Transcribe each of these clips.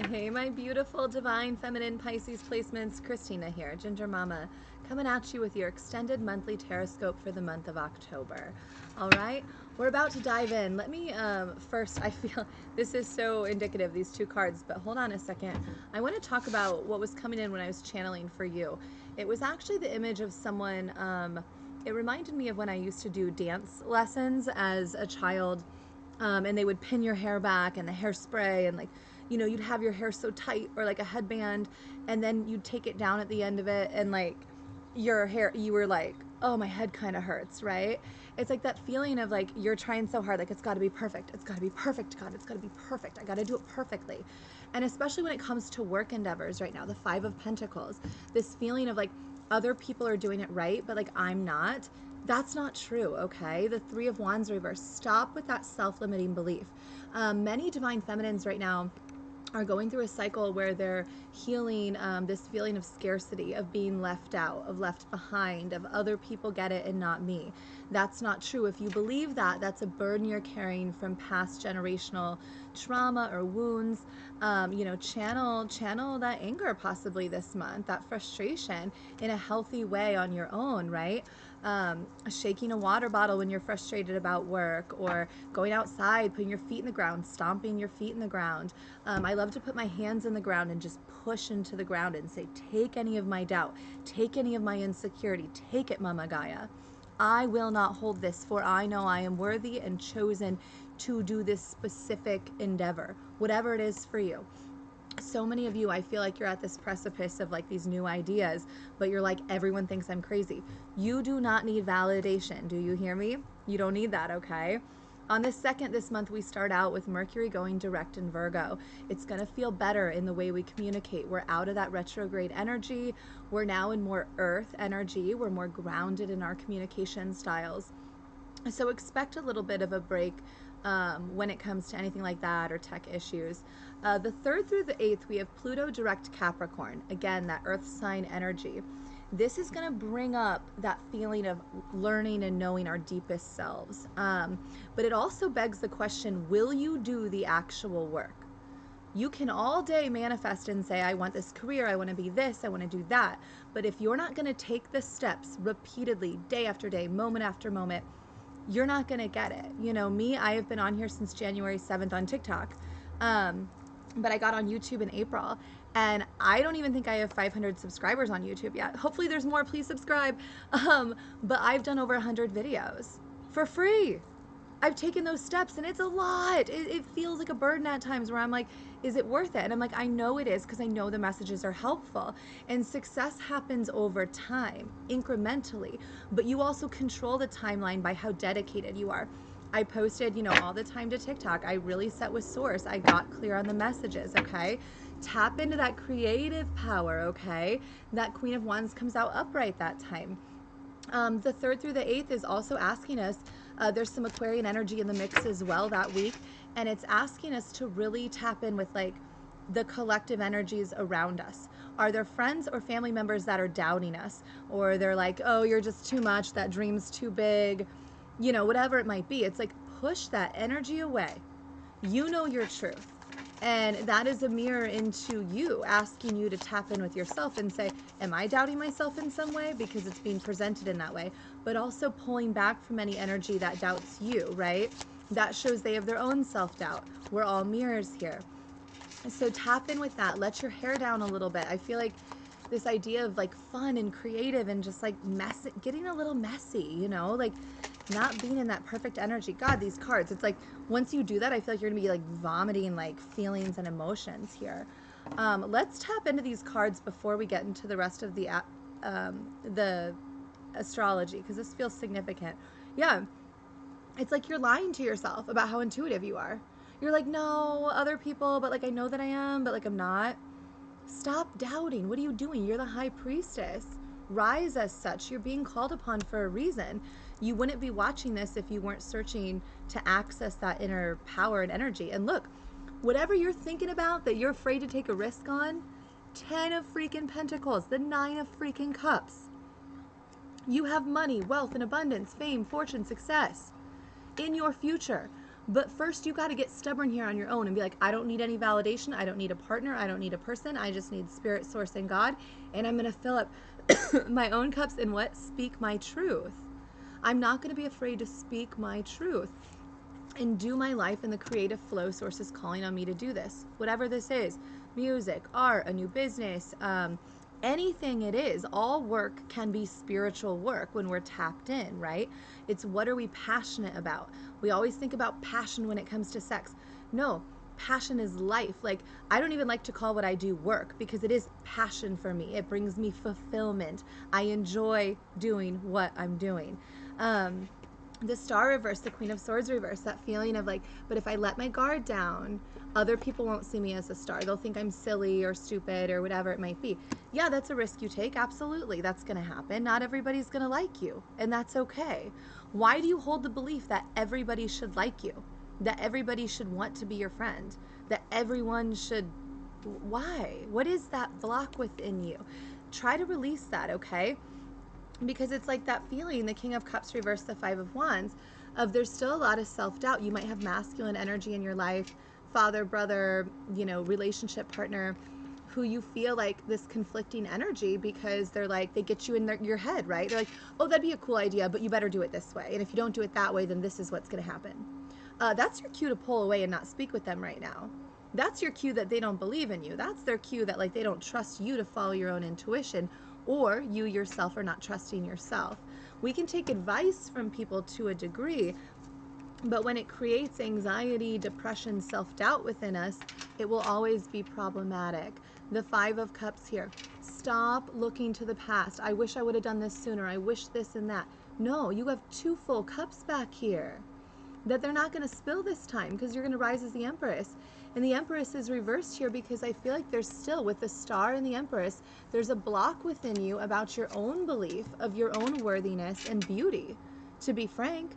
Hey, my beautiful divine feminine Pisces placements. Christina here, Ginger Mama, coming at you with your extended monthly Tarotscope for the month of October. All right, we're about to dive in. Let me first, I feel this is so indicative, these two cards, but hold on a second. I want to talk about what was coming in when I was channeling for you. It was actually the image of someone, it reminded me of when I used to do dance lessons as a child. And they would pin your hair back and the hairspray and like, you'd have your hair so tight or like a headband, and then you'd take it down at the end of it, and like your hair, you were like, oh, my head kind of hurts, right? It's like that feeling of like you're trying so hard, like it's got to be perfect, it's got to be perfect, God, it's got to be perfect, I got to do it perfectly. And especially when it comes to work endeavors right now, the Five of Pentacles, this feeling of like other people are doing it right, but like I'm not. That's not true, okay? The Three of Wands reverse. Stop with that self-limiting belief. Many divine feminines right now are going through a cycle where they're healing this feeling of scarcity, of being left out, of left behind, of other people get it and not me. That's not true. If you believe that, that's a burden you're carrying from past generational trauma or wounds. Channel that anger possibly this month, that frustration in a healthy way on your own, right? Shaking a water bottle when you're frustrated about work, or going outside, putting your feet in the ground, stomping your feet in the ground. I love to put my hands in the ground and just push into the ground and say, take any of my doubt, take any of my insecurity, take it, Mama Gaia. I will not hold this, for I know I am worthy and chosen to do this specific endeavor, whatever it is for you. So many of you, I feel like you're at this precipice of like these new ideas, but you're like, everyone thinks I'm crazy. You do not need validation. Do you hear me? You don't need that, okay? On the second this month, we start out with Mercury going direct in Virgo. It's going to feel better in the way we communicate. We're out of that retrograde energy. We're now in more earth energy. We're more grounded in our communication styles. So expect a little bit of a break when it comes to anything like that or tech issues. The 3rd through the 8th, we have Pluto direct Capricorn. Again, that earth sign energy. This is going to bring up that feeling of learning and knowing our deepest selves. But it also begs the question, will you do the actual work? You can all day manifest and say, I want this career, I want to be this, I want to do that. But if you're not going to take the steps repeatedly, day after day, moment after moment, you're not going to get it. You know, me, I have been on here since January 7th on TikTok. But I got on YouTube in April, and I don't even think I have 500 subscribers on YouTube yet. Hopefully there's more, please subscribe. But I've done over 100 videos for free. I've taken those steps, and it's a lot. It feels like a burden at times where I'm like, is it worth it? And I'm like, I know it is, because I know the messages are helpful. And success happens over time, incrementally. But you also control the timeline by how dedicated you are. I posted, all the time to TikTok. I really set with source. I got clear on the messages, okay? Tap into that creative power, okay? That Queen of Wands comes out upright that time. The 3rd through the 8th is also asking us, there's some Aquarian energy in the mix as well that week, and it's asking us to really tap in with like the collective energies around us. Are there friends or family members that are doubting us, or they're like, oh, you're just too much, that dream's too big, whatever it might be? It's like, push that energy away. You know your truth. And that is a mirror into you, asking you to tap in with yourself and say, am I doubting myself in some way? Because it's being presented in that way. But also pulling back from any energy that doubts you, right? That shows they have their own self-doubt. We're all mirrors here. So tap in with that. Let your hair down a little bit. I feel like this idea of like fun and creative and just like messy, getting a little messy, like not being in that perfect energy. God, these cards, it's like once you do that, I feel like you're gonna be like vomiting like feelings and emotions here. Let's tap into these cards before we get into the rest of the astrology, because this feels significant. Yeah, it's like you're lying to yourself about how intuitive you are. You're like, no, other people, but like I know that I am, but like I'm not. Stop doubting. What are you doing? You're the high priestess. Rise as such. You're being called upon for a reason. You wouldn't be watching this if you weren't searching to access that inner power and energy. And look, whatever you're thinking about that you're afraid to take a risk on, 10 of freaking Pentacles, the 9 of freaking Cups. You have money, wealth, and abundance, fame, fortune, success in your future. But first, you got to get stubborn here on your own and be like, I don't need any validation. I don't need a partner. I don't need a person. I just need spirit, source, and God. And I'm going to fill up my own cups and what? Speak my truth. I'm not going to be afraid to speak my truth and do my life in the creative flow source is calling on me to do this. Whatever this is, music, art, a new business, anything it is, all work can be spiritual work when we're tapped in, right? It's what are we passionate about? We always think about passion when it comes to sex. No, passion is life. Like, I don't even like to call what I do work because it is passion for me. It brings me fulfillment. I enjoy doing what I'm doing. The Star reverse, the Queen of Swords reverse, that feeling of like, but if I let my guard down, other people won't see me as a star. They'll think I'm silly or stupid or whatever it might be. Yeah, that's a risk you take. Absolutely. That's going to happen. Not everybody's going to like you, and that's okay. Why do you hold the belief that everybody should like you? That everybody should want to be your friend? That everyone should... Why? What is that block within you? Try to release that, okay? Because it's like that feeling, the King of Cups reverse, the Five of Wands, of there's still a lot of self-doubt. You might have masculine energy in your life, father, brother, relationship partner, who you feel like this conflicting energy because they're like, they get you in your head, right? They're like, oh, that'd be a cool idea, but you better do it this way. And if you don't do it that way, then this is what's going to happen. That's your cue to pull away and not speak with them right now. That's your cue that they don't believe in you. That's their cue that like they don't trust you to follow your own intuition, or you yourself are not trusting yourself. We can take advice from people to a degree, but when it creates anxiety, depression, self-doubt within us, it will always be problematic. The Five of Cups here. Stop looking to the past. I wish I would have done this sooner. I wish this and that. No, you have two full cups back here that they're not going to spill this time because you're going to rise as the Empress. And the Empress is reversed here because I feel like there's still, with the Star and the Empress, there's a block within you about your own belief of your own worthiness and beauty. To be frank,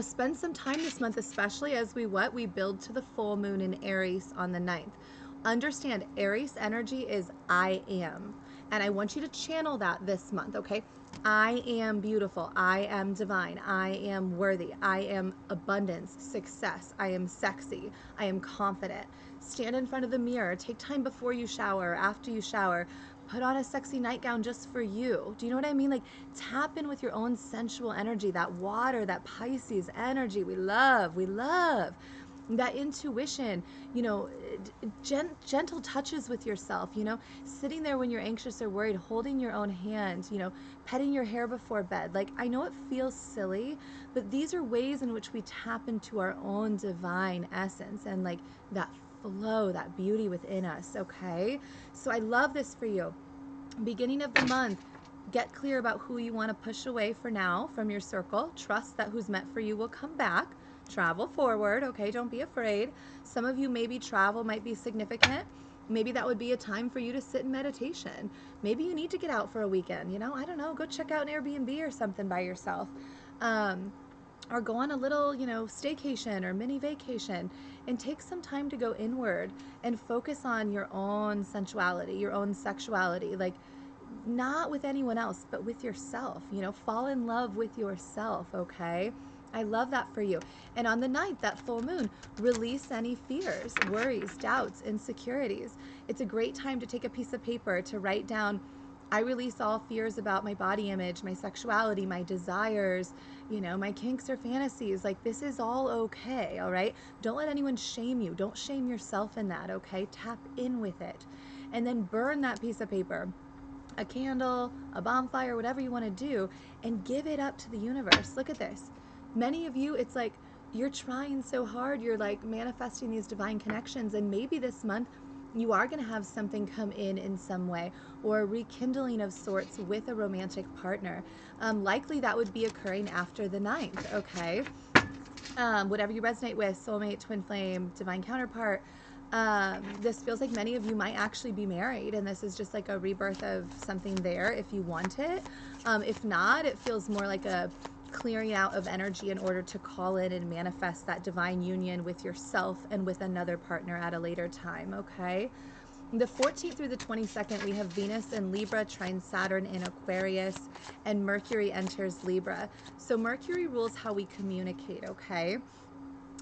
spend some time this month, especially as we build to the full moon in Aries on the 9th. Understand, Aries energy is I am. And I want you to channel that this month, okay? I am beautiful. I am divine. I am worthy. I am abundance, success. I am sexy. I am confident. Stand in front of the mirror. Take time before you shower, after you shower. Put on a sexy nightgown just for you. Do you know what I mean? Like, tap in with your own sensual energy, that water, that Pisces energy we love. That intuition, gentle touches with yourself, sitting there when you're anxious or worried, holding your own hand, petting your hair before bed. Like, I know it feels silly, but these are ways in which we tap into our own divine essence and like that flow, that beauty within us, okay? So I love this for you. Beginning of the month, get clear about who you want to push away for now from your circle. Trust that who's meant for you will come back. Travel forward, okay? Don't be afraid. Some of you, maybe travel might be significant. Maybe that would be a time for you to sit in meditation. Maybe you need to get out for a weekend, I don't know, go check out an Airbnb or something by yourself. Or go on a little, staycation or mini vacation and take some time to go inward and focus on your own sensuality, your own sexuality, like not with anyone else, but with yourself, fall in love with yourself, okay? I love that for you. And on the 9th, that full moon, release any fears, worries, doubts, insecurities. It's a great time to take a piece of paper to write down, I release all fears about my body image, my sexuality, my desires, my kinks or fantasies. Like, this is all okay, all right? Don't let anyone shame you. Don't shame yourself in that, okay? Tap in with it. And then burn that piece of paper, a candle, a bonfire, whatever you want to do, and give it up to the universe. Look at this. Many of you, it's like you're trying so hard, you're like manifesting these divine connections, and maybe this month you are going to have something come in some way, or a rekindling of sorts with a romantic partner. Likely that would be occurring after the 9th, okay? Whatever you resonate with, soulmate, twin flame, divine counterpart, this feels like many of you might actually be married, and this is just like a rebirth of something there if you want it. If not, it feels more like a clearing out of energy in order to call in and manifest that divine union with yourself and with another partner at a later time, okay? The 14th through the 22nd, we have Venus in Libra, trine Saturn in Aquarius, and Mercury enters Libra. So Mercury rules how we communicate, okay?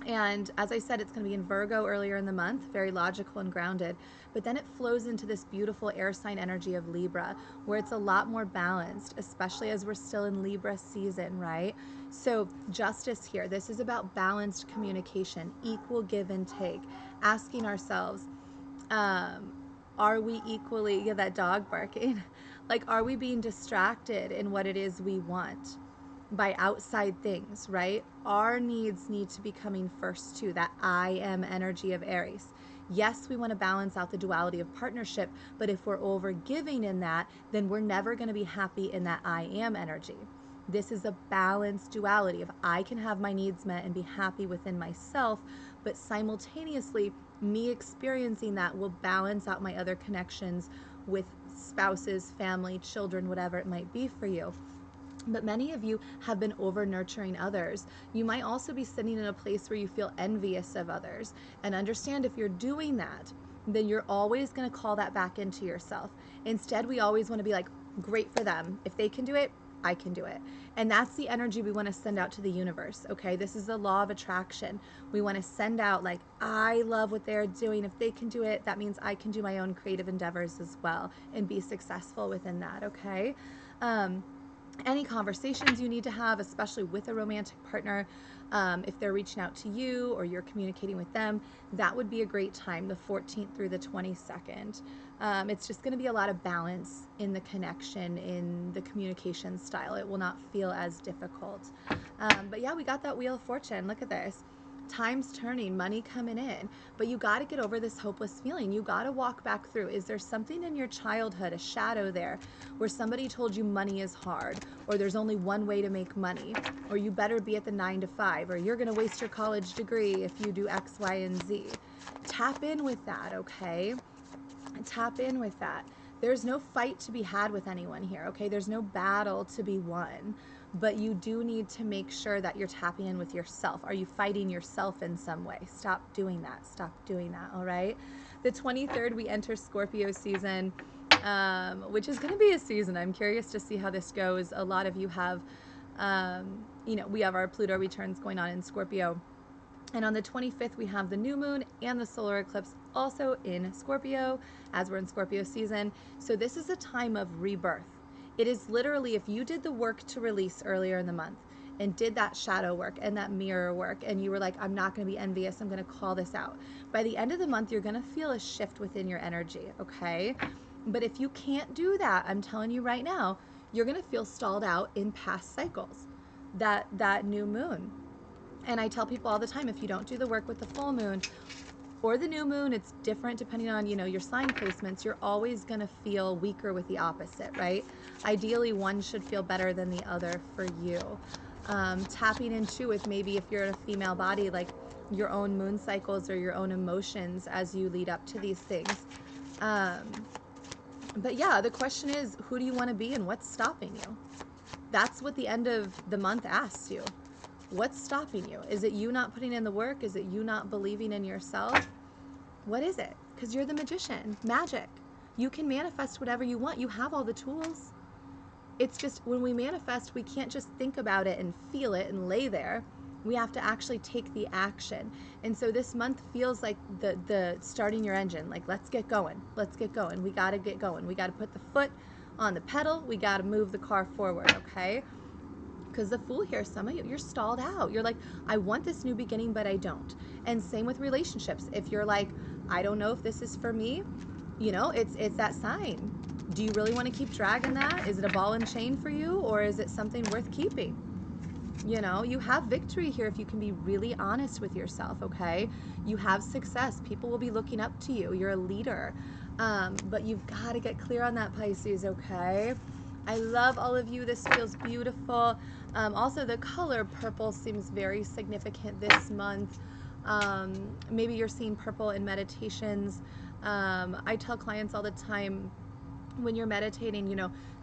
And as I said, it's going to be in Virgo earlier in the month, very logical and grounded. But then it flows into this beautiful air sign energy of Libra, where it's a lot more balanced, especially as we're still in Libra season, right? So, justice here. This is about balanced communication, equal give and take, asking ourselves, um, are we equally, yeah, that dog barking, like, are we being distracted in what it is we want by outside things, right? Our needs need to be coming first too, that I am energy of Aries. Yes, we want to balance out the duality of partnership, but if we're over giving in that, then we're never going to be happy in that I am energy. This is a balanced duality of I can have my needs met and be happy within myself, but simultaneously, me experiencing that will balance out my other connections with spouses, family, children, whatever it might be for you. But many of you have been over nurturing others. You might also be sitting in a place where you feel envious of others. And understand, if you're doing that, then you're always going to call that back into yourself. Instead, we always want to be like, great for them. If they can do it, I can do it. And that's the energy we want to send out to the universe, okay? This is the law of attraction. We want to send out like, I love what they're doing. If they can do it, that means I can do my own creative endeavors as well and be successful within that, okay? Any conversations you need to have, especially with a romantic partner, if they're reaching out to you or you're communicating with them, that would be a great time, the 14th through the 22nd. It's just going to be a lot of balance in the connection, in the communication style. It will not feel as difficult. But yeah, we got that Wheel of Fortune. Look at this. Time's turning, money coming in, but you got to get over this hopeless feeling. You got to walk back through. Is there something in your childhood, a shadow there, where somebody told you money is hard, or there's only one way to make money, or you better be at the 9 to 5, or you're going to waste your college degree if you do X, Y, and Z? Tap in with that, okay? Tap in with that. There's no fight to be had with anyone here, okay? There's no battle to be won, but you do need to make sure that you're tapping in with yourself. Are you fighting yourself in some way? Stop doing that. Stop doing that, all right? The 23rd, we enter Scorpio season, which is going to be a season. I'm curious to see how this goes. A lot of you have, we have our Pluto returns going on in Scorpio. And on the 25th, we have the new moon and the solar eclipse also in Scorpio, as we're in Scorpio season. So this is a time of rebirth. It is literally, if you did the work to release earlier in the month and did that shadow work and that mirror work, and you were like, I'm not going to be envious, I'm going to call this out. By the end of the month, you're going to feel a shift within your energy, okay? But if you can't do that, I'm telling you right now, you're going to feel stalled out in past cycles. That new moon. And I tell people all the time, if you don't do the work with the full moon or the new moon, it's different depending on, your sign placements. You're always going to feel weaker with the opposite, right? Ideally, one should feel better than the other for you. Tapping into with maybe if you're in a female body, like your own moon cycles or your own emotions as you lead up to these things. But yeah, the question is, who do you want to be and what's stopping you? That's what the end of the month asks you. What's stopping you? Is it you not putting in the work? Is it you not believing in yourself? What is it? Because you're the magician, magic. You can manifest whatever you want. You have all the tools. It's just when we manifest, we can't just think about it and feel it and lay there. We have to actually take the action. And so this month feels like the starting your engine. Like, let's get going. Let's get going. We got to get going. We got to put the foot on the pedal. We got to move the car forward, okay? Because the Fool here, some of you, you're stalled out. You're like, I want this new beginning, but I don't. And same with relationships. If you're like, I don't know if this is for me, it's that sign. Do you really want to keep dragging that? Is it a ball and chain for you, or is it something worth keeping? You have victory here if you can be really honest with yourself, okay? You have success. People will be looking up to you. You're a leader. But you've got to get clear on that, Pisces, okay? I love all of you. This feels beautiful. Also, the color purple seems very significant this month. Maybe you're seeing purple in meditations. I tell clients all the time, when you're meditating,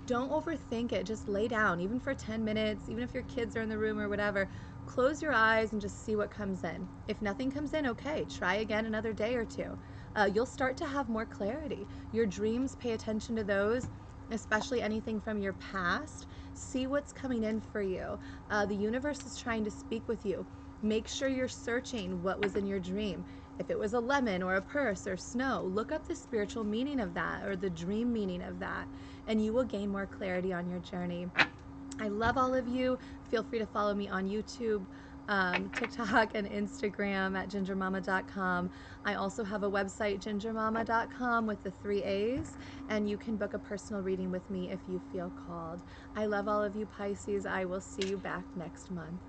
don't overthink it. Just lay down, even for 10 minutes, even if your kids are in the room or whatever. Close your eyes and just see what comes in. If nothing comes in, okay, try again another day or two. You'll start to have more clarity. Your dreams, pay attention to those, especially anything from your past. See what's coming in for you. The universe is trying to speak with you. Make sure you're searching what was in your dream. If it was a lemon or a purse or snow, look up the spiritual meaning of that or the dream meaning of that, and you will gain more clarity on your journey. I love all of you. Feel free to follow me on YouTube, TikTok, and Instagram at gingermama.com. I also have a website, gingermama.com, with the 3 A's, and you can book a personal reading with me if you feel called. I love all of you, Pisces. I will see you back next month.